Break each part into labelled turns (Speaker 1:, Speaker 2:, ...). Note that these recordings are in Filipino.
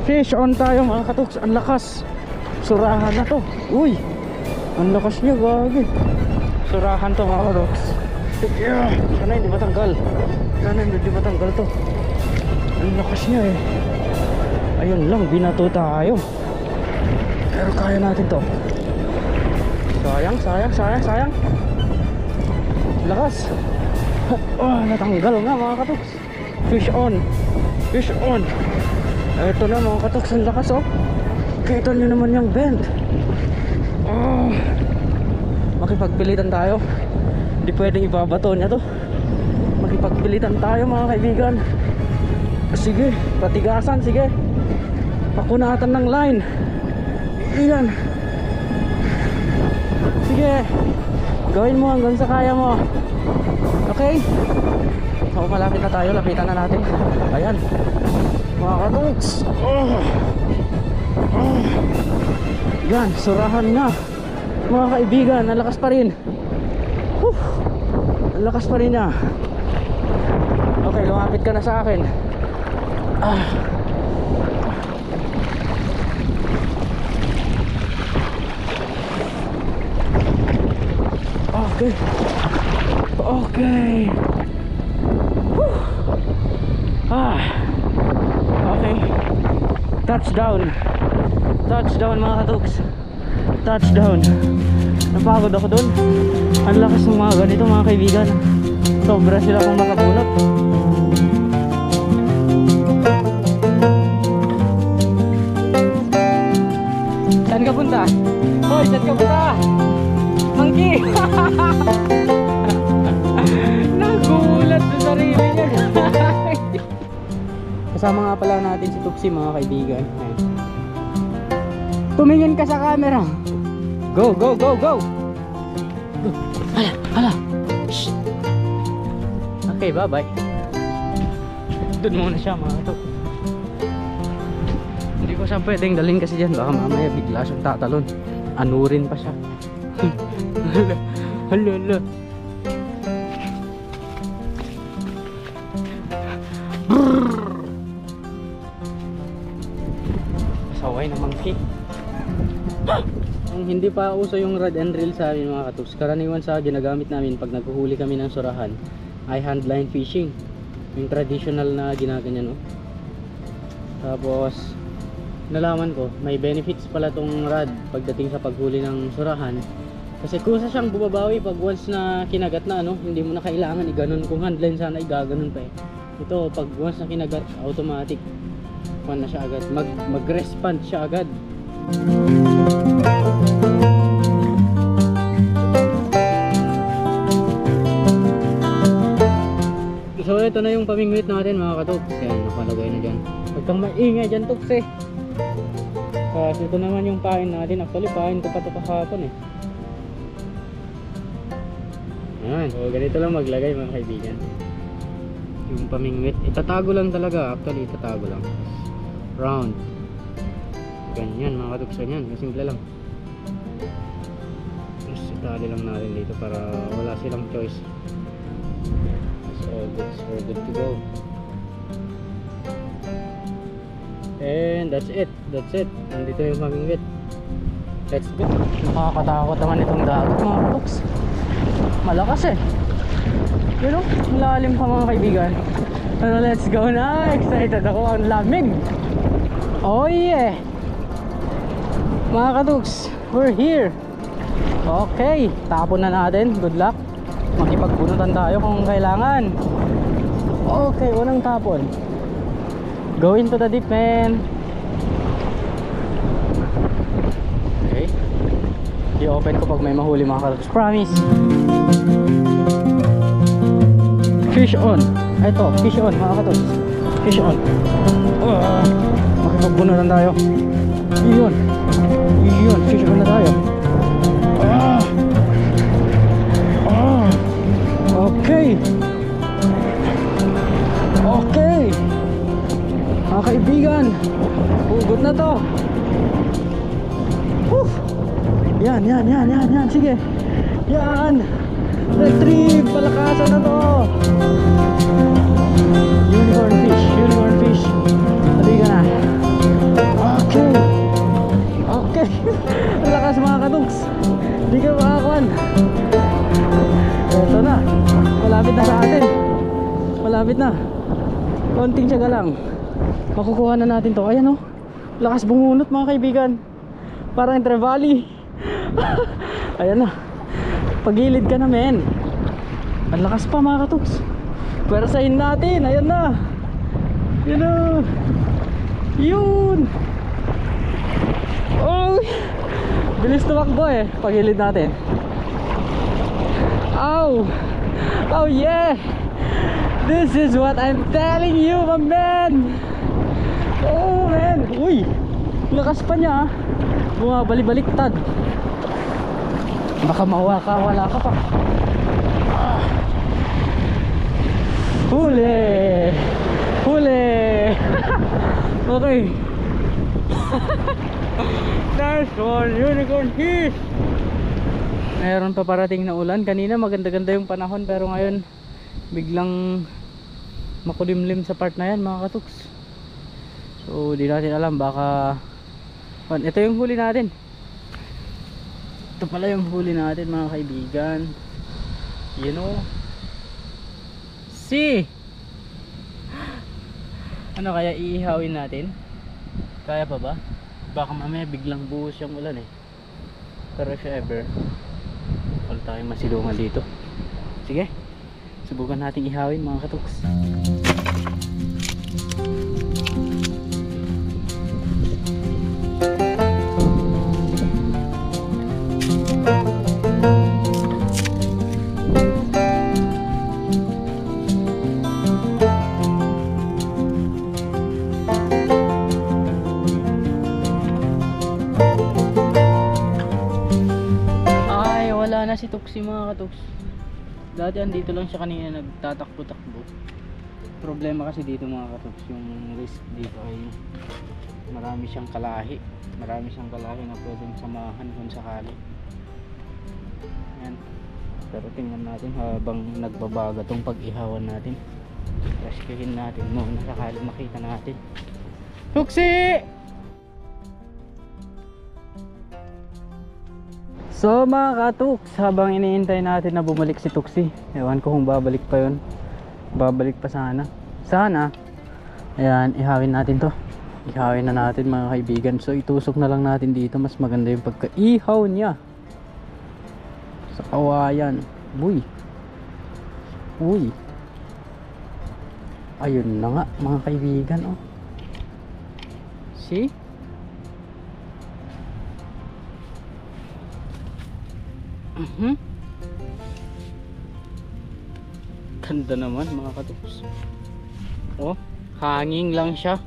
Speaker 1: Fish on tayo mga katuks. Ang lakas. Surahan na to. Uy, ang lakas niya, gagi. Surahan to mga katuks. Sana hindi matanggal. Sana hindi matanggal to. Ang lakas niya eh. Ayun lang, binato tayo. Pero kaya natin to. Sayang. Lakas. Oh, natanggal nga mga katuks. Fish on. Ito na mga katuks, ang lakas oh. Kita nyo naman yung bend. Oh, makipagpilitan tayo. Hindi pwedeng ibabato niya to. Makipagpilitan tayo mga kaibigan. Sige, patigasan, sige. Pakunatan ng line. Iyan. Sige, gawin mo hanggang sa kaya mo. Okay? So malapit na tayo, lapitan na natin. Ayan mga katuks. Yan, surahan nga mga kaibigan. Ang lakas pa rin. Ang lakas pa rin niya. Okay, lumapit ka na sa akin. Okay. Okay. Touchdown mga katuks. Touchdown. Napagod ako dun. Ang lakas ng mga ganito mga kaibigan. Sobra sila kung makabunot. Saan ka punta? Hoy, saan ka punta? Monkey! Nagulat sa sarili niya. Kasama nga pala natin si Tupsi mga kaibigan. Tumingin ka sa camera. Go. Hala. Shh. Okay, bye. Doon muna siya mga katuks. Hindi ko siya pwedeng dalhin kasi dyan. Baka mamaya bigla siyang tatalon. Anurin pa siya. Hala. Saway na monkey. Ang hindi pa uso yung rod and reel sa amin mga katuks, karaniwan sa ginagamit namin pag naghuhuli kami ng surahan ay handline fishing, yung traditional na ginaganyan no? Tapos nalaman ko may benefits pala tong rod pagdating sa paghuli ng surahan, kasi kusa siyang bumabawi pag once na kinagat na ano, hindi mo na kailangan iganon. Kung handline sana igaganon pa eh. Ito pag once na kinagat, automatic na siya agad, mag-respond siya agad. So ito na yung pamingwit natin mga katuks. Yan, nakalagay na dyan. Huwag kang maingay dyan tuks eh. Kasi ito naman yung pain natin. Actually pain ko pa ito kahapon eh. Yan, so ganito lang maglagay mga kaibigan. Yung pamingwit, itatago lang talaga. Actually itatago lang. Round. Ganyan mga katuks, ganyan, simple lang. Tapos itali lang natin dito para wala silang choice. So we're good to go. And that's it. Nandito yung mamingwit. Let's go. Nakakatakot naman itong dagat mga katuks. Malakas eh. Yun o, malalim pa mga kaibigan. Pero let's go na. Excited ako, ang lamig. Oh yeah. Mga katuks, we're here. Okay, tapon na natin. Good luck. Makipagbunutan tayo kung kailangan. Okay, unang tapon. Go into the deep end. Okay. I-open ko pag may mahuli mga katuks. Promise. Fish on. Ito, fish on mga katuks. Fish on. Makipagbunutan tayo. Yun, fish on na tayo. Okay mga kaibigan, hugot na to. Yan, sige. Yan, retrieve, palakasan na to. Unicorn fish. Halika na. malapit na. Konting tiyaga lang. Makukuha na natin to. Ayan oh. Lakas bumunot mga kaibigan. Parang Trevally. Ayan na. Pagilid ka na men. Ang lakas pa mga katuks. Pwersahin natin. Ayan na. Yun na. Yun. Oh. Bilis tumakbo eh. Pagilid natin. Ow. Oh yeah. This is what I'm telling you, my man. Oh man. Uy. Lakas pa niya. Bumabalik-baliktad. Baka mawala ka pa. Huli. Huli. Okay. Nice one, unicorn fish. Mayroon pa parating na ulan. Kanina maganda-ganda yung panahon, pero ngayon biglang makulimlim sa part na yan mga katuks. So di natin alam, baka ito yung huli natin. Ito pala yung huli natin mga kaibigan. You know. See. Ano kaya iihawin natin? Kaya pa ba? Baka mamaya biglang buhos yung ulan eh. Pero if ever, wala tayong masilungan dito. Sige, subukan natin ihawin mga katuks. Na si Tuksi mga katuks. Dati andito lang siya kanina nagtatakbo-takbo. Problema kasi dito mga katuks, yung risk dito ay marami siyang kalahi. Marami siyang kalahi na pwedeng samahan kung sakali. Yan. Pero tingnan natin habang nagbabaga tong pag-ihawan natin. Rescuehin natin muna sakali makita natin. Tuksi! So mga katuks, habang iniintay natin na bumalik si Tuksi, ewan ko kung babalik pa yun. Babalik pa sana. Sana. Ayan, ihawin natin to. Ihawin na natin mga kaibigan. So itusok na lang natin dito. Mas maganda yung pagka-ihaw niya sa kawayan. Uy. Uy. Ayun na nga mga kaibigan. Oh. See? Ganda naman mga katuks. Oh, hanging lang siya.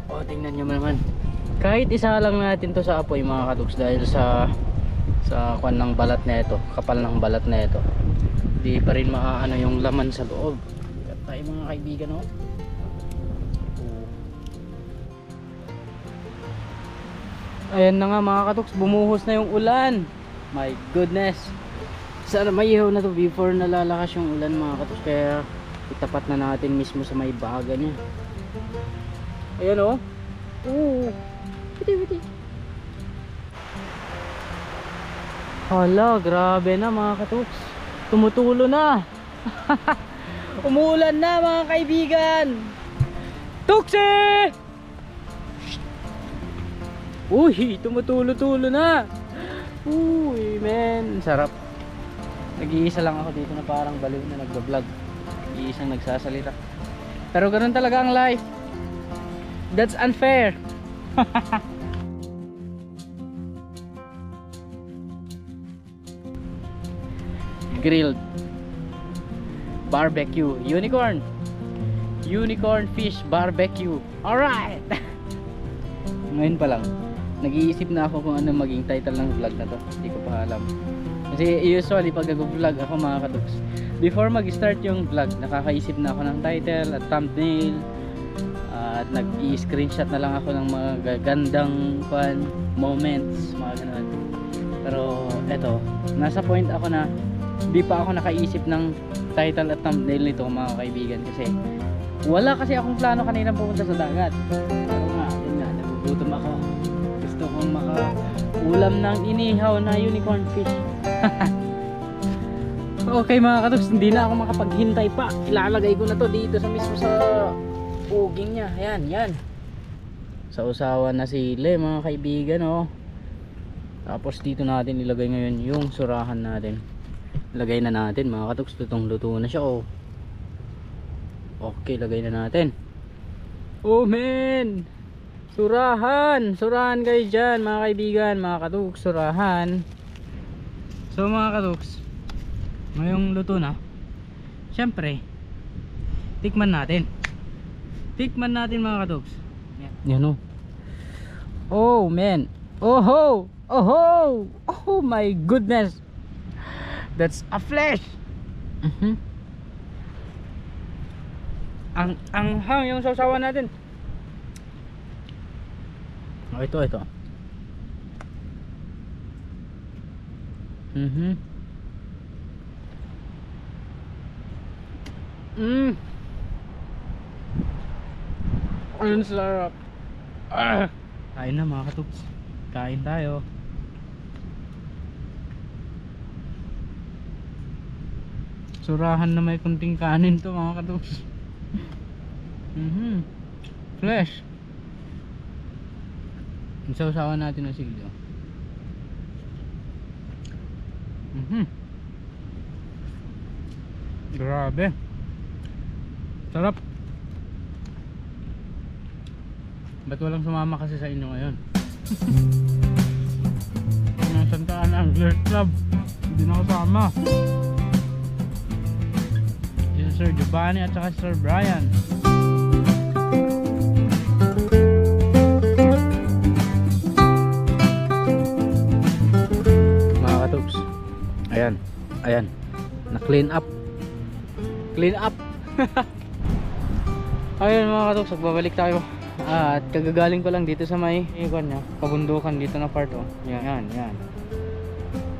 Speaker 1: Oh, tingnan nyo naman. Kahit isa lang natin to sa apoy mga katuks, dahil sa kwan ng balat na ito, kapal ng balat na ito, di pa rin maaano yung laman sa loob. Tayo mga kaibigan, oh. Ayan na nga mga katuks, bumuhos na yung ulan. My goodness. Sana maihaw na to before nalalakas yung ulan mga katuks. Kaya itapat na natin mismo sa may baga niya. Ayan o. Oo. Piti. Hala, grabe na mga katuks. Tumutulo na. Umuulan na mga kaibigan. Tuksi! Uy, tumutulo-tulo na. Uy, men, sarap. Nag-iisa lang ako dito na parang baliw na nagba-vlog. Iisang nagsasalita. Pero ganun talaga ang life. That's unfair. Grilled barbecue, unicorn fish barbecue. Alright. Ngayon pa lang nag-iisip na ako kung ano maging title ng vlog na to. Hindi ko pa alam. Kasi usually pag nag-vlog ako mga katuks, before mag-start yung vlog, nakakaisip na ako ng title at thumbnail. At nag-i-screenshot na lang ako ng mga gagandang moments, mga ganun. Pero eto, nasa point ako na di pa ako nakaisip ng title at thumbnail nito mga kaibigan. Kasi wala kasi akong plano kanina pupunta sa dagat. Pero nga, yun nga, nagugutom ako. Gusto kong maka-ulam ng inihaw na unicorn fish. Okay mga katuks, hindi na ako makapaghintay pa. Ilalagay ko na to dito sa mismo sa uging niya. Ayan, yan. Sa usawan na sili mga kaibigan, oh. Tapos dito natin ilagay ngayon yung surahan natin. Lagay na natin mga katuks, lutong-luto na siya, oh. Okay, lagay na natin. Oh man, surahan kayo dyan mga kaibigan, mga katuks, surahan. So mga katuks, ngayong luto na, syempre tikman natin mga katuks. Yan, oh. Oh man, oh my goodness, that's a flesh. Ang anghang yung sausawan natin. Oh, ito. Ang sarap. Kain na mga katuks. Kain tayo. Surahan na may kunting kanin to mga katuks. Fresh. Sausawan natin ng silyo. Grabe. Sarap. Ba't walang sumama kasi sa inyo ngayon? Nasantaan ang Anglers Club, hindi na kasama. Yung Sir Giovanni at saka Sir Brian. Mga katuks, ayan, na clean up. Ayun mga katuks, magbabalik tayo. At kagagaling ko lang dito sa may ikon niya, kabundukan dito na part, oh. Yan.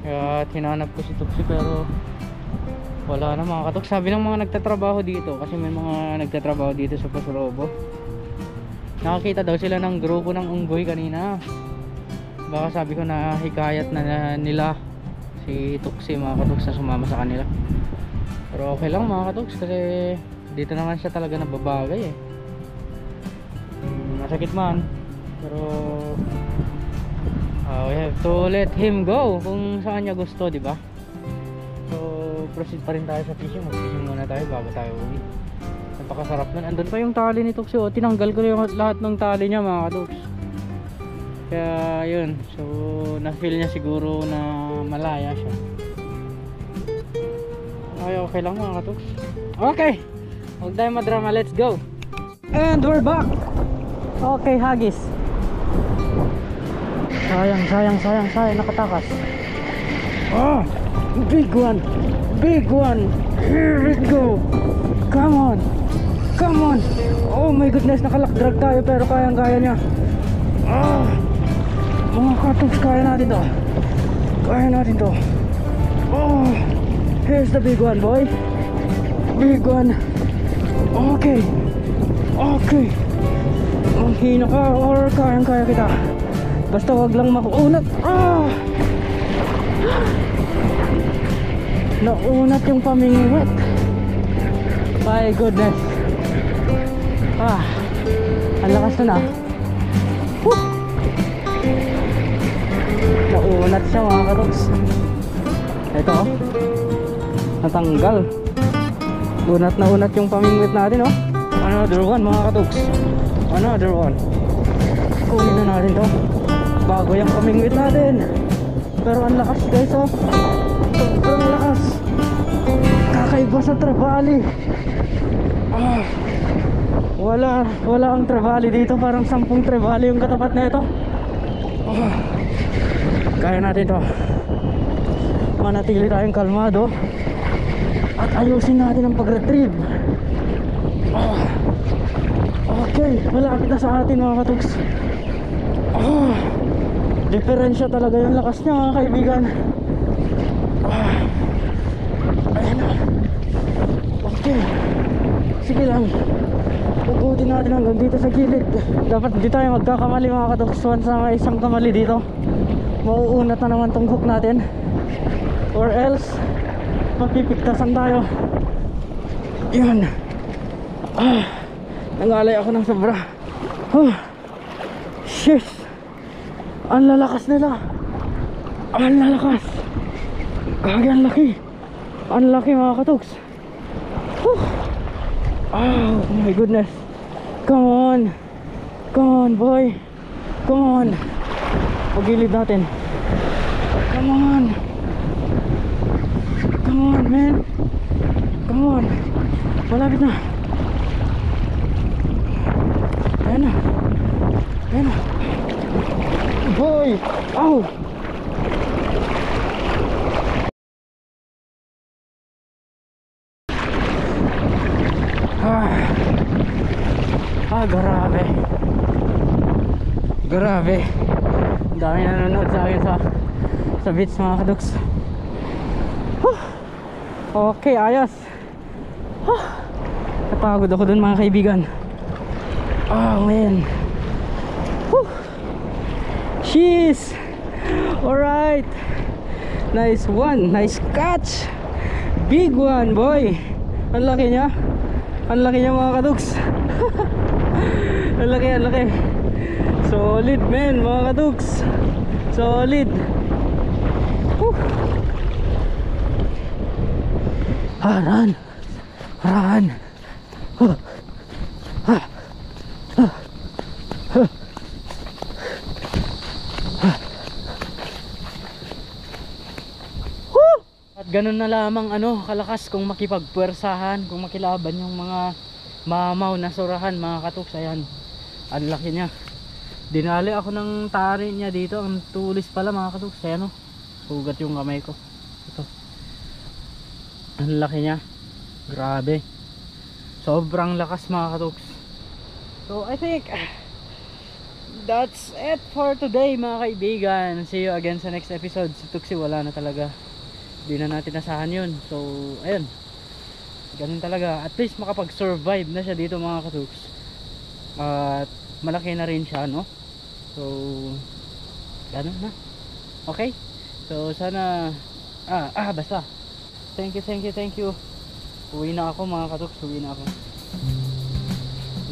Speaker 1: Kaya hinanap ko si Tuksi pero wala na mga katuks. Sabi ng mga nagtatrabaho dito, kasi may mga nagtatrabaho dito sa Pasurobo, nakakita daw sila ng grupo ng unggoy kanina. Baka sabi ko na hikayat na nila si Tuksi mga katuks na sumama sa kanila. Pero okay lang mga katuks, kasi dito naman siya talaga nababagay, eh. Masakit man, pero we have to let him go kung saan niya gusto, di ba? So proceed pa rin tayo sa fishing. Mag-fishing muna tayo bago tayo uwi. Napakasarap nun. Andun pa yung tali ni Tuksi, oh. Tinanggal ko na yung lahat ng tali niya mga katuks. Kaya yun, so na-feel niya siguro na malaya siya. Okay lang mga katuks. Okay, huwag tayo madrama, let's go. And we're back. Okay, hagis. Sayang, nakatakas. Oh, big one. Here we go. Come on. Oh my goodness, nakalak-drag tayo pero kayang-kaya niya. Mga katuks, kaya natin to. Oh, here's the big one, boy. Big one. Okay. Ang hina ka or kayang-kaya kita. Basta wag lang makuunat. Naunat yung pamingwit. My goodness. Ang lakas na. Naunat siya mga katuks. Ito, oh. Natanggal. Unat na unat yung pamingwit natin, oh. Another one mga katuks. Another one. Kunin na natin to bago yung pamingwit natin. Pero ang lakas guys, oh. Sobrang lakas. Kakaiba sa trevally. Wala ang trevally dito. Parang 10 trevally yung katapat na ito. Kaya natin to. Manatili tayong kalmado at ayusin natin ang pag-retrieve. Okay, malapit na sa atin mga katuks. Diferensya talaga yung lakas niya mga kaibigan. Ayan na. Okay, sige lang, pugutin natin hanggang dito sa gilid. Dapat hindi tayo magkakamali mga katuks. Once na may isang kamali dito, mauunat na naman tong hook natin, or else Magpipigtasan tayo. Yun. Nangalay ako ng sobra. Shit. Ang lalakas nila. Ang lalakas. Gagi, ang laki. Ang laki mga katuks. Oh my goodness. Come on. Come on boy. Come on. Pagilid natin. Come on. Come on man. Come on. Malapit na. Ayan na. Ayan na. Boy. Ow. Grabe. Grabe. Ang dami nanonood sa akin sa beach mga kaduks. Okay, ayos. Napagod ako dun mga kaibigan. Oh man. Jeez. Alright. Nice one. Nice catch. Big one boy. Ang laki niya. Ang laki niya mga kaduks. Ang laki, ang laki. Solid man mga kaduks. Solid. Run. Run. At ganun na lamang kalakas kung makipagpuwersahan, kung makilaban yung mga mamaw na surahan mga katuks. Ayan, ang laki niya. Dinali ako ng tari niya dito. Ang tulis pala mga katuks. Ayan sugat yung kamay ko. Ito, ang laki niya. Grabe. Sobrang lakas mga katuks. So I think that's it for today mga kaibigan. See you again sa next episode. Si Tuksi wala na talaga. Di na natin nasahan yun. So ayun, ganun talaga. At least makapag-survive na siya dito mga katuks. At malaki na rin siya, no? So ganun na. Okay? So sana basta thank you. Uwi na ako mga katuks. Uwi na ako.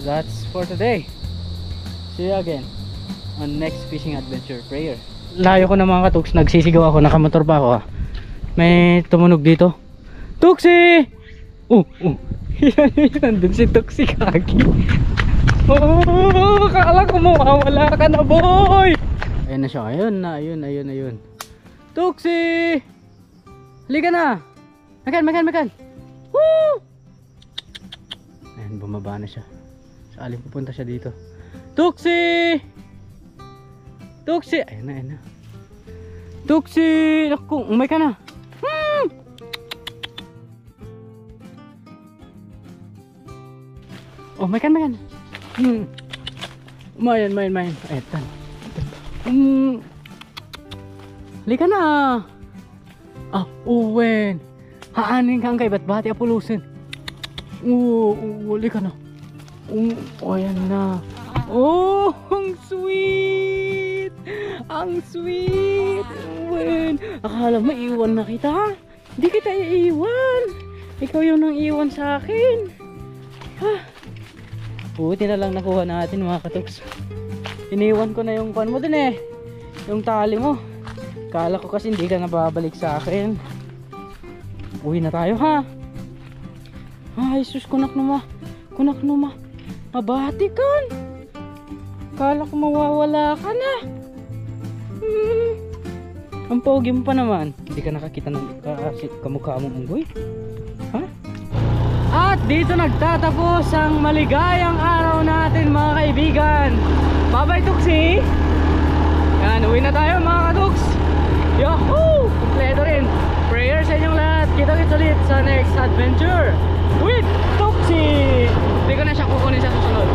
Speaker 1: That's for today. See you again on next fishing adventure. Prayer. Layo ko na mga katuks. Nagsisigaw ako. Nakamotor pa ako May tumunog dito. Tuksi! Yan. Dun si Tuksi kagi. Kala ko mawawala ka na boy. Ayun na siya. Ayun. Tuksi! Halika na. Makan. Woo! Ayan, bumaba na siya. Saaling pupunta siya dito. Tuksi! Ayun na. Tuksi! Naku, umay ka na. Oh, makan. Mayan. Ayan. Halika na. Uwen. Haanin kang kay batbati apulusin. Halika na. Ayan na. Ang sweet. Ang sweet. Uwen. Akala mo iwan na kita. Hindi kita iiwan. Ikaw yung nang iwan sa akin. Buti na lang nakuha natin mga katuks. Iniwan ko na yung pan mo dun yung tali mo. Kala ko kasi hindi ka nababalik sa akin. Uwi na tayo Ay sus, kunak numa. Mabati kan. Kala ko mawawala ka na. Ang pogi mo pa naman. Hindi ka nakakita ng kamukha mong unggoy. At dito nagtatapos ang maligayang araw natin mga kaibigan. Bye-bye Tuksi. Yan, uwi na tayo mga katuks. Yahoo! Kompleto rin. Prayer sa inyong lahat. Kita-kits ulit sa next adventure with Tuksi. Hindi ko na siya kukunin sa susunod.